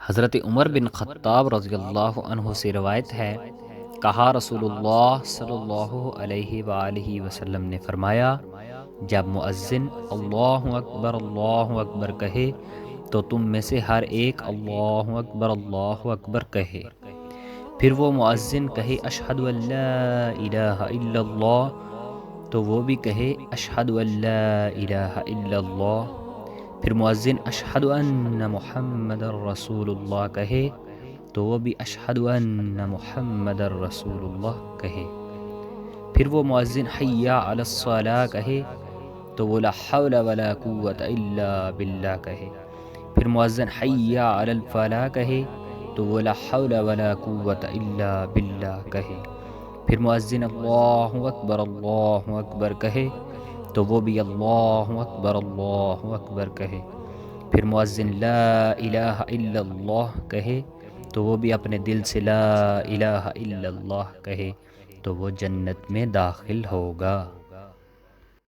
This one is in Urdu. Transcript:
حضرت عمر بن خطاب رضی اللہ عنہ سے روایت ہے، کہا رسول اللہ صلی اللہ علیہ وآلہ وسلم نے فرمایا، جب مؤذن اللہ اکبر کہے تو تم میں سے ہر ایک اللہ اکبر کہے۔ پھر وہ مؤذن کہے اشہد ان لا الہ الا اللہ تو وہ بھی کہے اشہد ان لا الہ الا اللہ۔ پھر مؤذن اشہد ان محمد رسول اللہ کہے تو وہ بھی اشہد ان محمد رسول اللہ کہے۔ پھر وہ مؤذن حی علی الصلاۃ کہے تو وہ لا حول ولا قوت الا باللہ کہے۔ پھر مؤذن حی علی الفلاح کہے تو وہ لا حول ولا قوت الا باللہ کہے۔ پھر مؤذن اللہ اکبر کہے تو وہ بھی اللہ اکبر کہے۔ پھر مؤذن لا الہ الا اللہ کہے تو وہ بھی اپنے دل سے لا الہ الا اللہ کہے تو وہ جنت میں داخل ہوگا۔